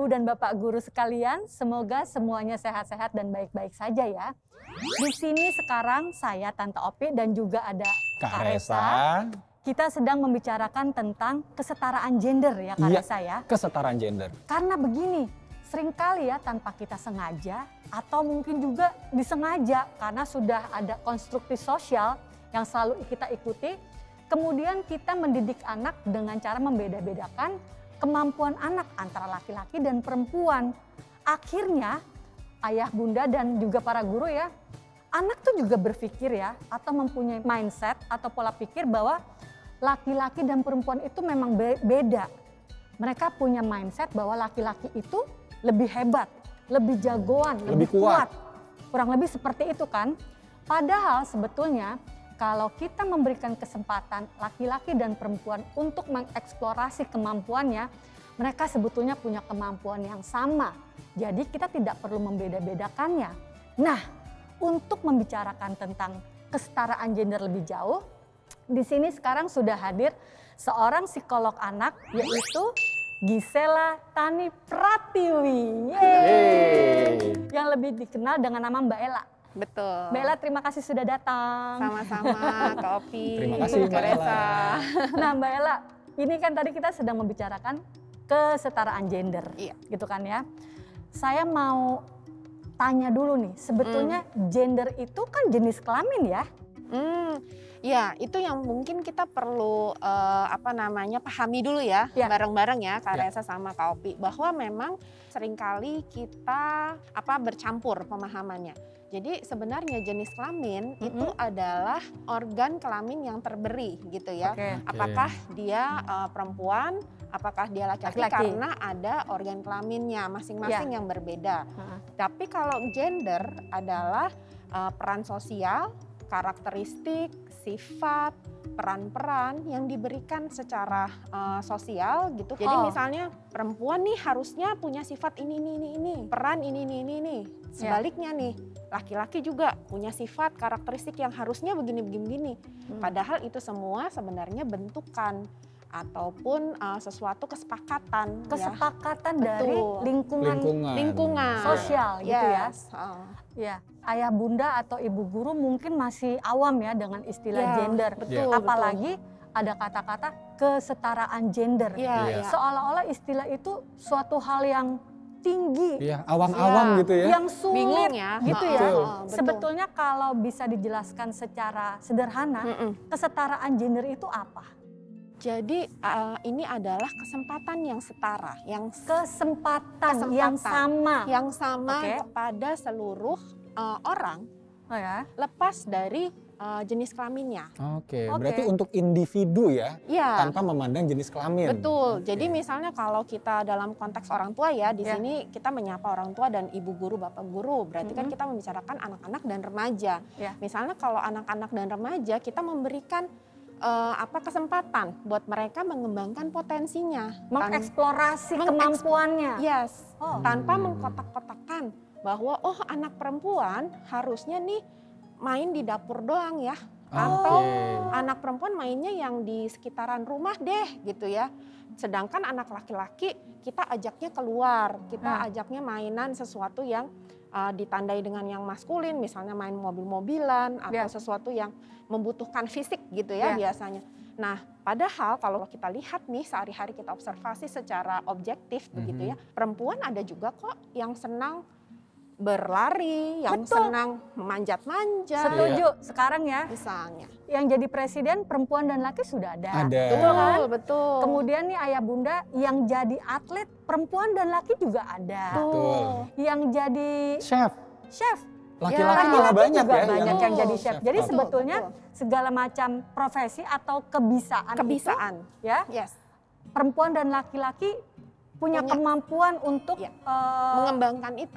dan Bapak Guru sekalian, semoga semuanya sehat-sehat dan baik-baik saja ya. Di sini sekarang saya Tante Opi dan juga ada Kak Resa. Kita sedang membicarakan tentang kesetaraan gender ya Kak Resa ya. Kesetaraan gender. Karena begini, seringkali ya tanpa kita sengaja atau mungkin juga disengaja karena sudah ada konstruksi sosial yang selalu kita ikuti. Kemudian kita mendidik anak dengan cara membeda-bedakan kemampuan anak antara laki-laki dan perempuan. Akhirnya ayah, bunda dan juga para guru ya, anak tuh juga berpikir ya atau mempunyai mindset atau pola pikir bahwa laki-laki dan perempuan itu memang beda. Mereka punya mindset bahwa laki-laki itu lebih hebat, lebih jagoan, lebih kuat. Kurang lebih seperti itu kan. Padahal sebetulnya kalau kita memberikan kesempatan laki-laki dan perempuan untuk mengeksplorasi kemampuannya, mereka sebetulnya punya kemampuan yang sama. Jadi kita tidak perlu membeda-bedakannya. Nah, untuk membicarakan tentang kesetaraan gender lebih jauh, di sini sekarang sudah hadir seorang psikolog anak yaitu Gisela Tani Pratiwi. Yeay. Yang lebih dikenal dengan nama Mbak Ella. Betul. Mbak Ella, terima kasih sudah datang. Sama-sama, Kak Opi. Terima kasih Mbak Ella. Nah Mbak Ella, ini kan tadi kita sedang membicarakan kesetaraan gender. Iya. Gitu kan ya. Saya mau tanya dulu nih, sebetulnya gender itu kan jenis kelamin ya? Ya, itu yang mungkin kita perlu pahami dulu ya, bareng-bareng ya Kak Resa sama Kak Opi, bahwa memang seringkali kita bercampur pemahamannya. Jadi sebenarnya jenis kelamin itu adalah organ kelamin yang terberi gitu ya. Apakah dia perempuan, apakah dia laki-laki, karena ada organ kelaminnya masing-masing yang berbeda. Tapi kalau gender adalah peran sosial, karakteristik, sifat, peran-peran yang diberikan secara sosial gitu. Jadi misalnya perempuan nih harusnya punya sifat ini, peran ini. Sebaliknya nih, laki-laki juga punya sifat, karakteristik yang harusnya begini. Padahal itu semua sebenarnya bentukan ataupun sesuatu kesepakatan. Kesepakatan dari lingkungan sosial gitu ya. Ya, ayah bunda atau ibu guru mungkin masih awam ya dengan istilah gender. Apalagi ada kata-kata kesetaraan gender. Seolah-olah istilah itu suatu hal yang tinggi. Awam-awam gitu ya. Yang sulit. Bingung ya. Gitu ya. Sebetulnya kalau bisa dijelaskan secara sederhana, kesetaraan gender itu apa? Jadi ini adalah kesempatan yang setara, kesempatan yang sama kepada seluruh orang, lepas dari jenis kelaminnya. Berarti untuk individu ya, tanpa memandang jenis kelamin. Betul. Jadi misalnya kalau kita dalam konteks orang tua ya, di sini kita menyapa orang tua dan ibu guru, bapak guru. Berarti kan kita membicarakan anak-anak dan remaja. Misalnya kalau anak-anak dan remaja kita memberikan kesempatan buat mereka mengembangkan potensinya, mengeksplorasi kemampuannya. Tanpa mengkotak-kotakan bahwa anak perempuan harusnya nih main di dapur doang ya, atau anak perempuan mainnya yang di sekitaran rumah deh gitu ya. Sedangkan anak laki-laki kita ajaknya keluar, kita ajaknya mainan sesuatu yang ditandai dengan yang maskulin, misalnya main mobil-mobilan atau sesuatu yang membutuhkan fisik gitu ya biasanya. Nah, padahal kalau kita lihat nih sehari-hari kita observasi secara objektif begitu ya, perempuan ada juga kok yang senang berlari, yang senang memanjat-manjat. Setuju. Sekarang ya, misalnya yang jadi presiden perempuan dan laki sudah ada. Betul. Kemudian nih ayah bunda yang jadi atlet perempuan dan laki juga ada. Yang jadi chef. Laki-laki malah banyak juga ya. Banyak yang jadi chef. Jadi sebetulnya segala macam profesi atau kebisaan. Itu, ya. Perempuan dan laki-laki punya kemampuan untuk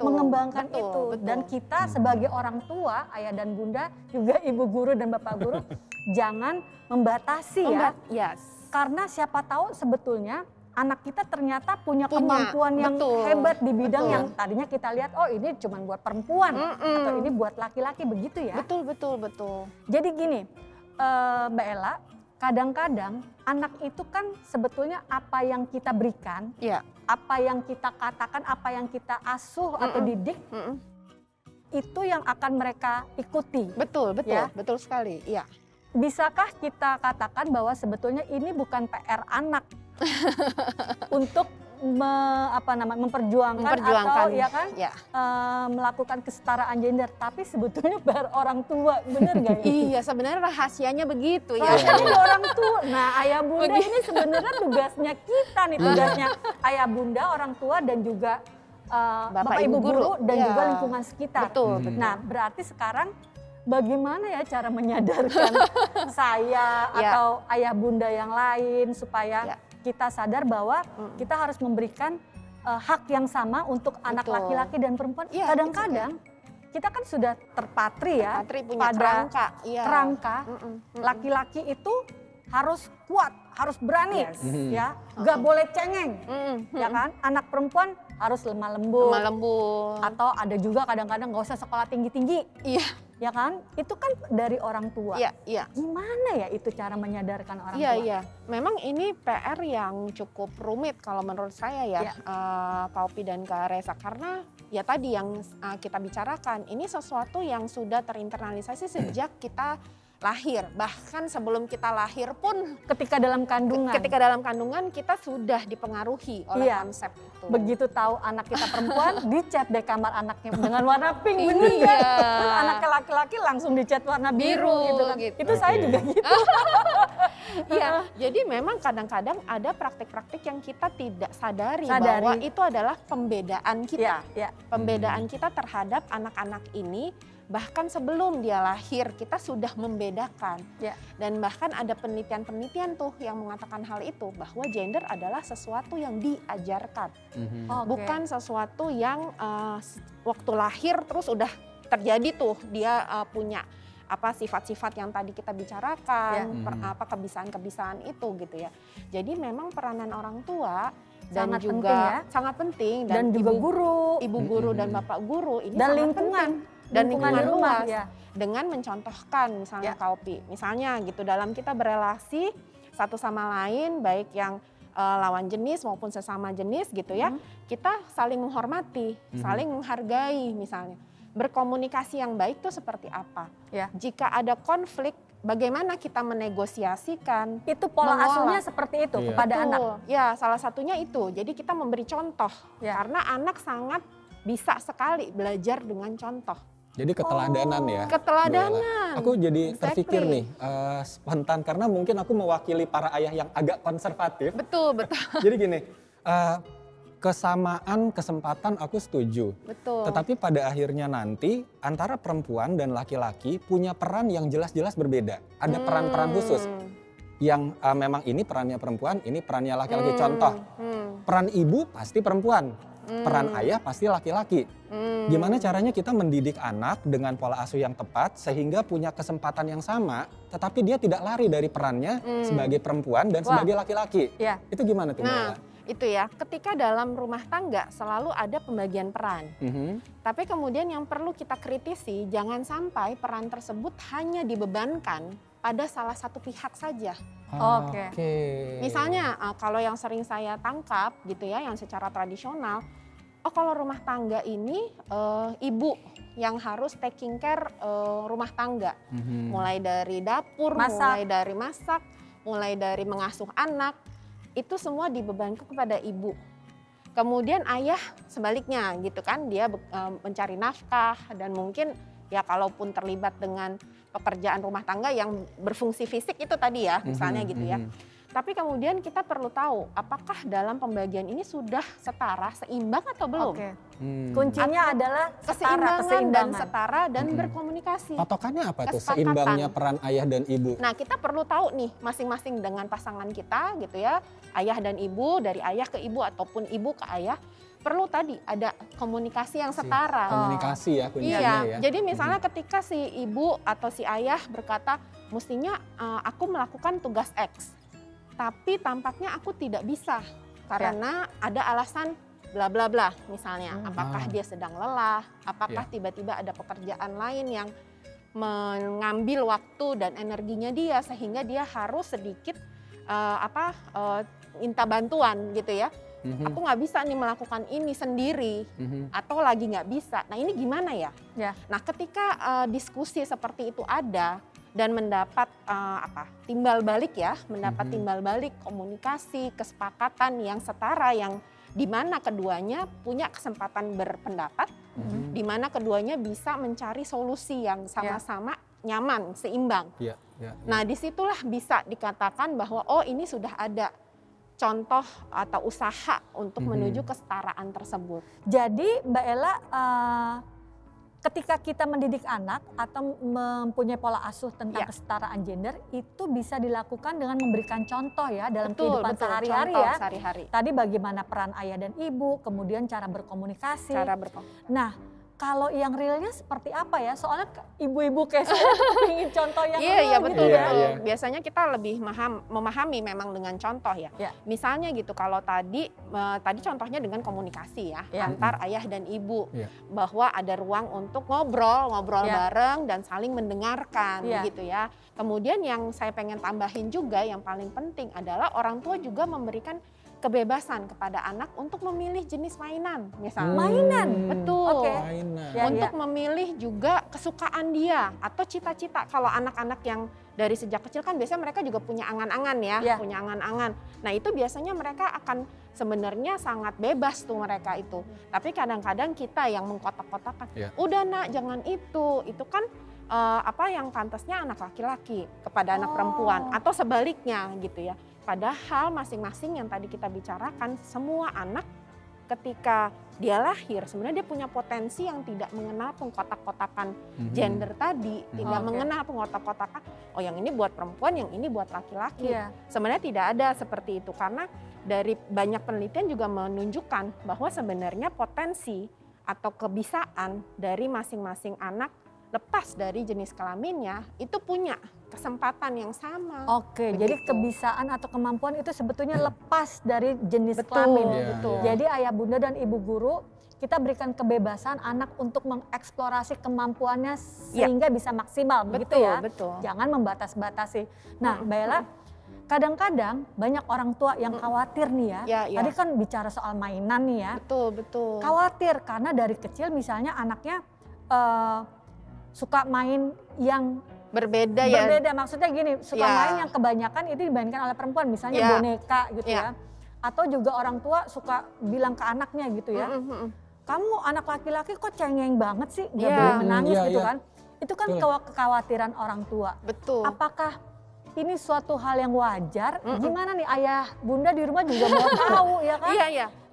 mengembangkan itu. Dan kita sebagai orang tua, ayah dan bunda, juga ibu guru dan bapak guru, jangan membatasi ya. Karena siapa tahu sebetulnya anak kita ternyata punya kemampuan yang hebat di bidang yang tadinya kita lihat, oh ini cuma buat perempuan atau ini buat laki-laki, begitu ya. Betul. Jadi gini, Mbak Ella, kadang-kadang anak itu kan sebetulnya apa yang kita berikan apa yang kita katakan, apa yang kita asuh atau didik, itu yang akan mereka ikuti. Betul, ya? betul sekali. Iya. Bisakah kita katakan bahwa sebetulnya ini bukan PR anak untuk memperjuangkan atau ya kan melakukan kesetaraan gender, tapi sebetulnya PR orang tua, bener gak ya? Iya, sebenarnya rahasianya begitu ya. Rahasianya orang tua. Nah, ayah bunda ini sebenarnya tugasnya kita nih, tugasnya ayah bunda, orang tua dan juga bapak ibu guru dan juga lingkungan sekitar. Betul. Nah, berarti sekarang bagaimana ya cara menyadarkan saya atau ayah bunda yang lain supaya kita sadar bahwa kita harus memberikan hak yang sama untuk anak laki-laki dan perempuan. Kadang-kadang kita kan sudah terpatri ya pada kerangka laki-laki itu harus kuat, harus berani, ya, nggak boleh cengeng, ya kan? Anak perempuan harus lemah lembut, atau ada juga kadang-kadang nggak usah sekolah tinggi-tinggi, ya kan? Itu kan dari orang tua. Gimana ya itu cara menyadarkan orang tua? Iya. Memang ini PR yang cukup rumit kalau menurut saya ya, Kak Opi dan Kak Reza, karena ya tadi yang kita bicarakan ini sesuatu yang sudah terinternalisasi sejak kita lahir, bahkan sebelum kita lahir pun ketika dalam kandungan kita sudah dipengaruhi oleh konsep itu. Begitu tahu anak kita perempuan, dicat deh kamar anaknya dengan warna pink, bener kan? Terus anaknya laki-laki langsung dicat warna biru gitu kan. Itu saya juga gitu. Iya, jadi memang kadang-kadang ada praktik-praktik yang kita tidak sadari bahwa itu adalah pembedaan kita. Pembedaan kita terhadap anak-anak ini. Bahkan sebelum dia lahir kita sudah membedakan. Dan bahkan ada penelitian-penelitian tuh yang mengatakan hal itu, bahwa gender adalah sesuatu yang diajarkan. Bukan sesuatu yang waktu lahir terus udah terjadi tuh dia punya sifat-sifat yang tadi kita bicarakan, kebisaan-kebisaan itu gitu ya. Jadi memang peranan orang tua dan sangat juga penting ya. Sangat penting dan juga ibu guru dan bapak guru ini dan sangat lingkungan penting. Dan lingkungan luas dengan mencontohkan misalnya Kak Opi, misalnya gitu dalam kita berelasi satu sama lain baik yang lawan jenis maupun sesama jenis gitu ya, kita saling menghormati, saling menghargai misalnya. Berkomunikasi yang baik itu seperti apa? Jika ada konflik, bagaimana kita menegosiasikan? Itu pola asuhnya seperti itu kepada anak. Ya, salah satunya itu. Jadi kita memberi contoh karena anak sangat bisa sekali belajar dengan contoh. Jadi keteladanan ya. Keteladanan. Aku jadi terpikir nih spontan karena mungkin aku mewakili para ayah yang agak konservatif. Betul. Jadi gini, kesamaan kesempatan aku setuju. Betul. Tetapi pada akhirnya nanti antara perempuan dan laki-laki punya peran yang jelas-jelas berbeda. Ada peran-peran khusus. Yang memang ini perannya perempuan, ini perannya laki-laki. Contoh, peran ibu pasti perempuan. Peran ayah pasti laki-laki. Gimana caranya kita mendidik anak dengan pola asuh yang tepat sehingga punya kesempatan yang sama, tetapi dia tidak lari dari perannya sebagai perempuan dan sebagai laki-laki. Itu gimana tuh? Nah, itu ya, ketika dalam rumah tangga selalu ada pembagian peran. Tapi kemudian yang perlu kita kritisi, jangan sampai peran tersebut hanya dibebankan pada salah satu pihak saja. Misalnya kalau yang sering saya tangkap gitu ya, yang secara tradisional, kalau rumah tangga ini ibu yang harus taking care rumah tangga, mulai dari dapur, mulai dari masak, mulai dari mengasuh anak, itu semua dibebankan kepada ibu. Kemudian ayah sebaliknya gitu kan, dia mencari nafkah dan mungkin ya kalaupun terlibat dengan pekerjaan rumah tangga yang berfungsi fisik itu tadi ya, misalnya gitu ya. Tapi kemudian kita perlu tahu apakah dalam pembagian ini sudah setara, seimbang atau belum. Kuncinya adalah keseimbangan dan setara dan berkomunikasi. Patokannya apa tuh seimbangnya peran ayah dan ibu? Nah, kita perlu tahu nih masing-masing dengan pasangan kita gitu ya, ayah dan ibu, dari ayah ke ibu ataupun ibu ke ayah. Perlu tadi ada komunikasi yang setara. Komunikasi ya kuncinya ya. Jadi misalnya ketika si ibu atau si ayah berkata, mestinya aku melakukan tugas X, tapi tampaknya aku tidak bisa karena ada alasan bla bla bla misalnya. Apakah dia sedang lelah, apakah tiba-tiba ada pekerjaan lain yang mengambil waktu dan energinya dia sehingga dia harus sedikit minta bantuan gitu ya. Aku nggak bisa nih melakukan ini sendiri, atau lagi nggak bisa. Nah ini gimana ya? Nah ketika diskusi seperti itu ada dan mendapat timbal balik ya, mendapat timbal balik komunikasi, kesepakatan yang setara, yang di mana keduanya punya kesempatan berpendapat, di mana keduanya bisa mencari solusi yang sama-sama nyaman, seimbang. Nah disitulah bisa dikatakan bahwa oh ini sudah ada contoh atau usaha untuk menuju kesetaraan tersebut. Jadi Mbak Ella, ketika kita mendidik anak atau mempunyai pola asuh tentang kesetaraan gender, itu bisa dilakukan dengan memberikan contoh ya dalam kehidupan sehari-hari ya. Tadi bagaimana peran ayah dan ibu, kemudian cara berkomunikasi. Nah, kalau yang realnya seperti apa ya? Soalnya ibu-ibu kayak saya ingin contoh yang real. Iya betul. Biasanya kita lebih memahami memang dengan contoh ya. Misalnya gitu, kalau tadi contohnya dengan komunikasi ya, antar ayah dan ibu, bahwa ada ruang untuk ngobrol bareng dan saling mendengarkan gitu ya. Kemudian yang saya pengen tambahin juga yang paling penting adalah orang tua juga memberikan kebebasan kepada anak untuk memilih jenis mainan misalnya. Mainan? Betul. Mainan. Untuk memilih juga kesukaan dia atau cita-cita. Kalau anak-anak yang dari sejak kecil kan biasanya mereka juga punya angan-angan ya, punya angan-angan. Nah itu biasanya mereka akan sebenarnya sangat bebas tuh mereka itu. Tapi kadang-kadang kita yang mengkotak-kotakan, udah nak jangan itu kan yang pantasnya anak laki-laki kepada anak perempuan atau sebaliknya gitu ya. Padahal masing-masing yang tadi kita bicarakan, semua anak ketika dia lahir sebenarnya dia punya potensi yang tidak mengenal pengkotak-kotakan gender tadi, tidak mengenal pengkotak-kotakan, oh yang ini buat perempuan, yang ini buat laki-laki. Sebenarnya tidak ada seperti itu, karena dari banyak penelitian juga menunjukkan bahwa sebenarnya potensi atau kebisaan dari masing-masing anak lepas dari jenis kelaminnya itu punya kesempatan yang sama. Jadi kebisaan atau kemampuan itu sebetulnya lepas dari jenis kelamin. Jadi ayah bunda dan ibu guru kita berikan kebebasan anak untuk mengeksplorasi kemampuannya sehingga bisa maksimal, begitu ya. Jangan membatas-batasi. Nah, Mbak Ella, kadang-kadang banyak orang tua yang khawatir nih ya. Tadi kan bicara soal mainan nih ya. Betul. Khawatir karena dari kecil misalnya anaknya suka main yang berbeda, maksudnya gini, suka main yang kebanyakan itu dimainkan oleh perempuan, misalnya boneka gitu ya. Atau juga orang tua suka bilang ke anaknya gitu ya, kamu anak laki-laki kok cengeng banget sih, gak boleh menangis gitu kan. Itu kan kekhawatiran orang tua. Apakah ini suatu hal yang wajar? Gimana nih ayah bunda di rumah juga mau tahu ya kan?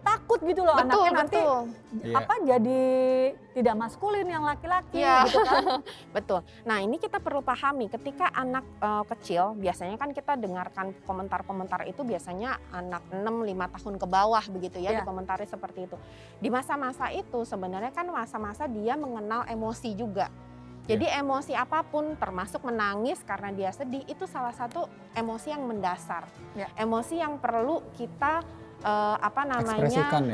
Takut gitu loh anaknya nanti jadi tidak maskulin yang laki-laki gitu kan. Betul. Nah ini kita perlu pahami ketika anak kecil, biasanya kan kita dengarkan komentar-komentar itu biasanya anak 6-5 tahun ke bawah begitu ya, dikomentari seperti itu. Di masa-masa itu sebenarnya kan masa-masa dia mengenal emosi juga. Jadi emosi apapun termasuk menangis karena dia sedih itu salah satu emosi yang mendasar. Emosi yang perlu kita ekspresikan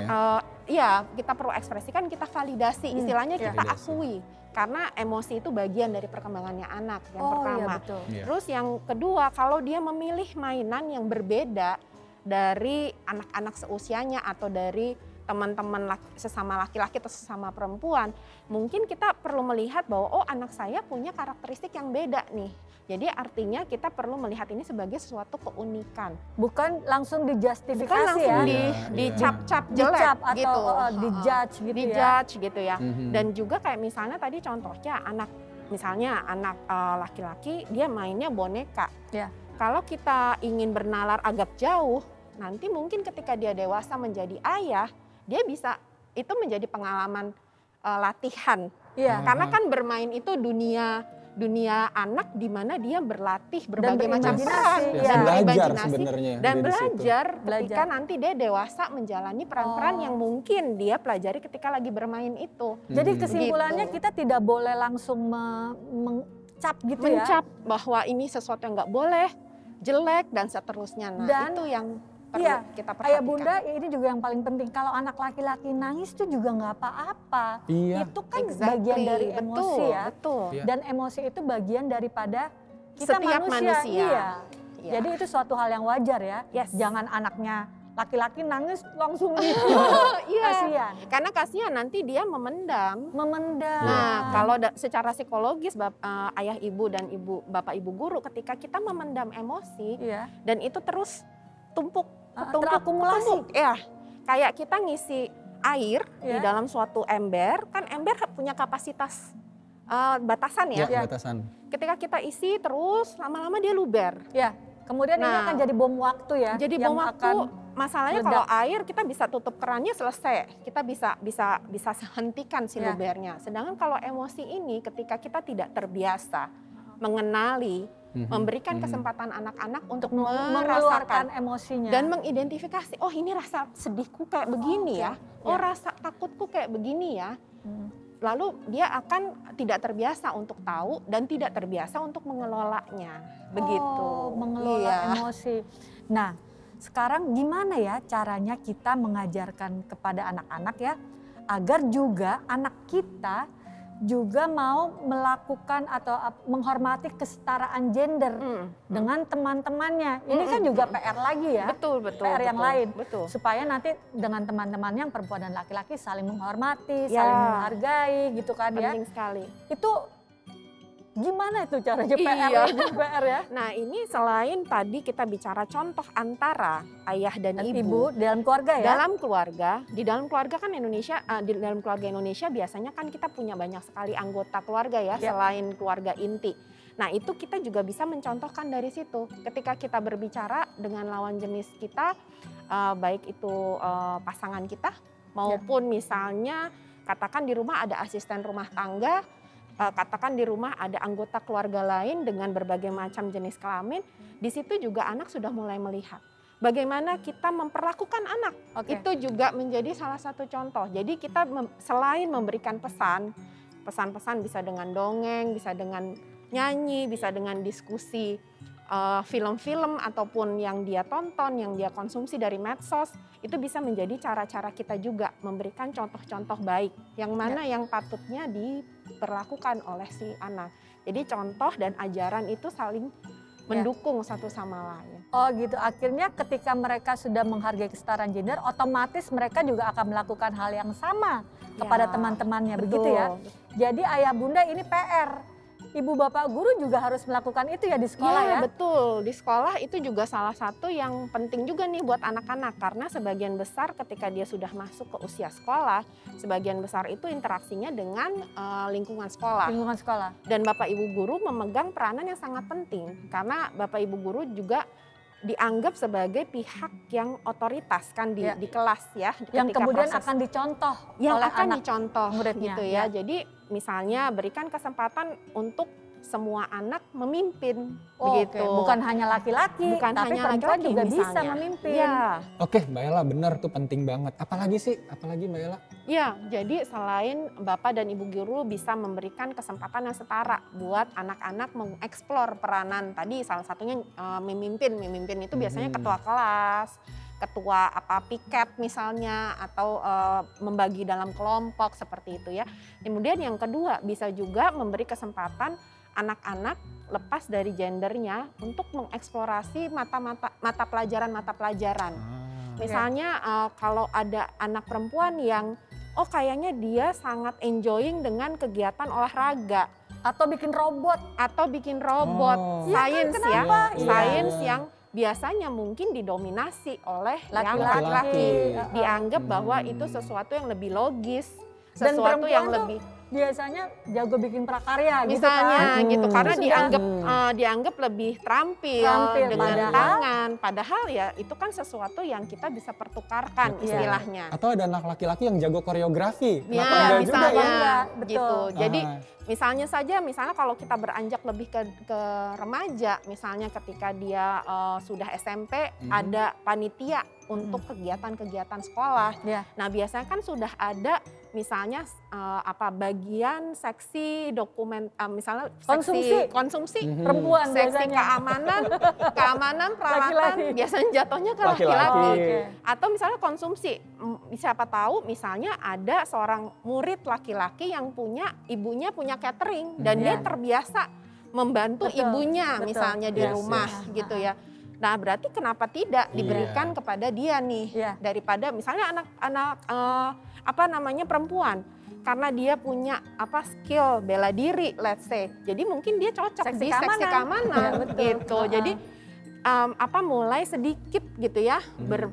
ya? Kita perlu ekspresikan, kita validasi, istilahnya kita akui. Karena emosi itu bagian dari perkembangannya anak, yang pertama. Terus yang kedua, kalau dia memilih mainan yang berbeda dari anak-anak seusianya atau dari teman-teman sesama laki-laki atau sesama perempuan, mungkin kita perlu melihat bahwa anak saya punya karakteristik yang beda nih. Jadi artinya kita perlu melihat ini sebagai suatu keunikan. Bukan langsung dijustifikasi, bukan langsung dicap-cap jelek gitu. Dijudge gitu ya. Dijudge gitu ya. Dan juga kayak misalnya tadi contohnya anak laki-laki dia mainnya boneka. Kalau kita ingin bernalar agak jauh, nanti mungkin ketika dia dewasa menjadi ayah, dia bisa itu menjadi pengalaman latihan. Karena kan bermain itu dunia anak di mana dia berlatih berbagai macam peran dan belajar sebenarnya dan belajar ketika nanti dia dewasa menjalani peran-peran yang mungkin dia pelajari ketika lagi bermain itu. Jadi kesimpulannya kita tidak boleh langsung mencap gitu ya. Mencap bahwa ini sesuatu yang nggak boleh, jelek dan seterusnya. Nah, dan itu yang perlu kita perhatikan. Ayah bunda ini juga yang paling penting. Kalau anak laki-laki nangis itu juga nggak apa-apa. Itu kan bagian dari emosi ya. Dan emosi itu bagian daripada kita setiap manusia. Jadi itu suatu hal yang wajar ya. Jangan anaknya laki-laki nangis langsung Iya. kasihan. Karena kasihan nanti dia memendam. Nah, kalau secara psikologis ayah ibu dan bapak ibu guru, ketika kita memendam emosi dan itu terus terakumulasi. Ya, kayak kita ngisi air di dalam suatu ember, kan ember punya kapasitas batasan ya. Batasan. Ketika kita isi terus lama-lama dia luber. Ya. Kemudian ini akan jadi bom waktu ya. Jadi bom waktu. Masalahnya kalau air kita bisa tutup kerannya selesai. Kita bisa hentikan si lubernya. Sedangkan kalau emosi ini ketika kita tidak terbiasa mengenali, memberikan kesempatan anak-anak untuk mengeluarkan emosinya dan mengidentifikasi, oh ini rasa sedihku kayak begini ya. Oh rasa takutku kayak begini ya. Lalu dia akan tidak terbiasa untuk tahu dan tidak terbiasa untuk mengelolanya. Begitu. Mengelola emosi. Nah, sekarang gimana ya caranya kita mengajarkan kepada anak-anak ya, agar juga anak kita juga mau melakukan atau menghormati kesetaraan gender dengan teman-temannya. Ini kan juga PR lagi ya. Betul. PR yang lain. Betul. Supaya nanti dengan teman-teman yang perempuan dan laki-laki saling menghormati, saling menghargai gitu kan ya. Penting sekali. Itu gimana itu caranya PR ya? Nah ini selain tadi kita bicara contoh antara ayah dan ibu dalam keluarga ya? Di dalam keluarga kan Indonesia, di dalam keluarga Indonesia biasanya kan kita punya banyak sekali anggota keluarga ya, selain keluarga inti. Nah itu kita juga bisa mencontohkan dari situ. Ketika kita berbicara dengan lawan jenis kita, baik itu pasangan kita maupun misalnya katakan di rumah ada asisten rumah tangga, katakan di rumah ada anggota keluarga lain dengan berbagai macam jenis kelamin, di situ juga anak sudah mulai melihat bagaimana kita memperlakukan anak. Itu juga menjadi salah satu contoh. Jadi kita selain memberikan pesan-pesan bisa dengan dongeng, bisa dengan nyanyi, bisa dengan diskusi film-film ataupun yang dia tonton, yang dia konsumsi dari medsos, itu bisa menjadi cara-cara kita juga memberikan contoh-contoh baik yang mana yang patutnya diperlakukan oleh si anak. Jadi contoh dan ajaran itu saling mendukung satu sama lain. Oh gitu, akhirnya ketika mereka sudah menghargai kesetaraan gender, otomatis mereka juga akan melakukan hal yang sama kepada teman-temannya, begitu ya. Jadi ayah bunda ini PR. Ibu bapak guru juga harus melakukan itu ya di sekolah ya? Betul, di sekolah itu juga salah satu yang penting juga nih buat anak-anak. Karena sebagian besar ketika dia sudah masuk ke usia sekolah, sebagian besar itu interaksinya dengan lingkungan sekolah. Dan bapak ibu guru memegang peranan yang sangat penting. Karena bapak ibu guru juga dianggap sebagai pihak yang otoritas kan di kelas ya. Yang kemudian akan dicontoh oleh anak muridnya. Gitu ya. Jadi misalnya berikan kesempatan untuk semua anak memimpin begitu. Bukan hanya laki-laki, tapi perempuan juga bisa memimpin. Oke, Mbak Ella benar tuh penting banget. Apalagi Mbak Ella? Ya, jadi selain Bapak dan Ibu guru bisa memberikan kesempatan yang setara buat anak-anak mengeksplor peranan tadi, salah satunya memimpin itu biasanya ketua kelas, ketua piket misalnya, atau membagi dalam kelompok seperti itu ya. Kemudian yang kedua bisa juga memberi kesempatan anak-anak lepas dari gendernya untuk mengeksplorasi mata pelajaran. Misalnya kalau ada anak perempuan yang kayaknya dia sangat enjoying dengan kegiatan olahraga atau bikin robot sains sains yang biasanya mungkin didominasi oleh laki-laki. Dianggap bahwa itu sesuatu yang lebih logis, sesuatu yang lebih biasanya jago bikin prakarya misalnya gitu karena dianggap lebih terampil dengan tangan, padahal ya itu kan sesuatu yang kita bisa pertukarkan istilahnya. Atau ada anak laki-laki yang jago koreografi, misalnya gitu. Jadi misalnya kalau kita beranjak lebih ke remaja, misalnya ketika dia sudah SMP ada panitia untuk kegiatan-kegiatan sekolah. Nah biasanya kan sudah ada misalnya bagian seksi dokumen, misalnya konsumsi perempuan, seksi keamanan peralatan biasanya jatuhnya ke laki-laki. Atau misalnya konsumsi, siapa tahu misalnya ada seorang murid laki-laki yang ibunya punya catering dan dia terbiasa membantu ibunya misalnya di rumah gitu ya. Nah, berarti kenapa tidak diberikan kepada dia nih, daripada misalnya anak perempuan, karena dia punya skill bela diri, let's say. Jadi mungkin dia cocok di seksi keamanan gitu. Jadi mulai sedikit gitu ya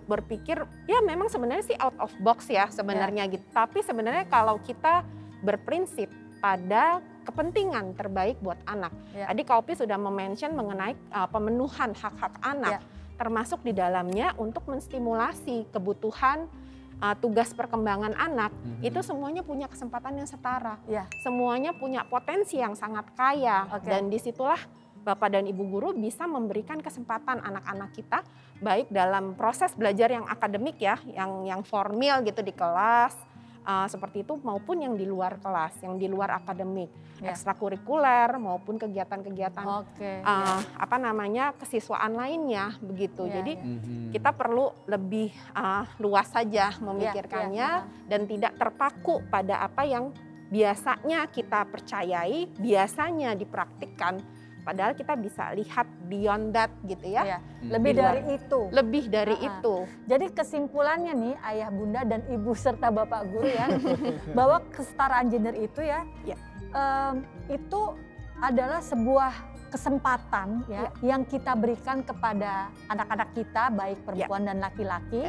berpikir ya memang sebenarnya sih out of box ya sebenarnya gitu. Tapi sebenarnya kalau kita berprinsip pada kepentingan terbaik buat anak. Tadi Kak Opi sudah mention mengenai pemenuhan hak-hak anak, termasuk di dalamnya untuk menstimulasi kebutuhan tugas perkembangan anak. Itu semuanya punya kesempatan yang setara. Semuanya punya potensi yang sangat kaya. Dan disitulah Bapak dan Ibu guru bisa memberikan kesempatan anak-anak kita baik dalam proses belajar yang akademik ya, yang formal gitu di kelas, seperti itu maupun yang di luar kelas, yang di luar akademik, ekstrakurikuler maupun kegiatan-kegiatan kesiswaan lainnya begitu. Jadi kita perlu lebih luas saja memikirkannya dan tidak terpaku pada apa yang biasanya kita percayai, biasanya dipraktikkan. Padahal kita bisa lihat beyond that gitu ya. Lebih dari itu. Lebih dari itu. Jadi kesimpulannya nih ayah bunda dan ibu serta bapak guru ya. Bahwa kesetaraan gender itu itu adalah sebuah kesempatan yang kita berikan kepada anak-anak kita baik perempuan dan laki-laki.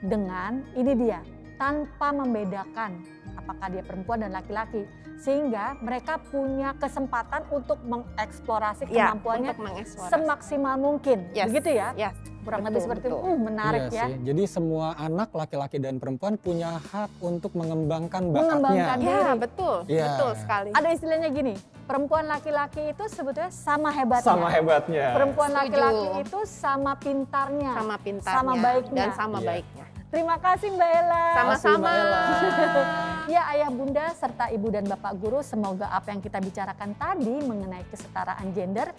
Dengan ini dia tanpa membedakan apakah dia perempuan dan laki-laki. Sehingga mereka punya kesempatan untuk mengeksplorasi kemampuannya semaksimal mungkin. Begitu ya? Kurang lebih seperti itu. Menarik ya. Jadi semua anak laki-laki dan perempuan punya hak untuk mengembangkan bakatnya. Ya betul, betul sekali. Ada istilahnya gini, perempuan laki-laki itu sebetulnya sama hebatnya. Sama hebatnya. Perempuan laki-laki itu sama pintarnya. Sama pintarnya. Sama baiknya. Dan sama baiknya. Terima kasih Mbak Ella. Sama-sama. Ya ayah bunda serta ibu dan bapak guru, semoga apa yang kita bicarakan tadi mengenai kesetaraan gender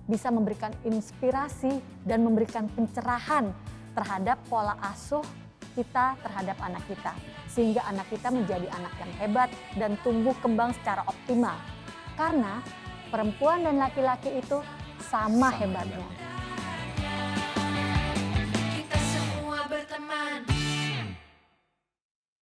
bisa memberikan inspirasi dan memberikan pencerahan terhadap pola asuh kita terhadap anak kita. Sehingga anak kita menjadi anak yang hebat dan tumbuh kembang secara optimal. Karena perempuan dan laki-laki itu sama hebatnya.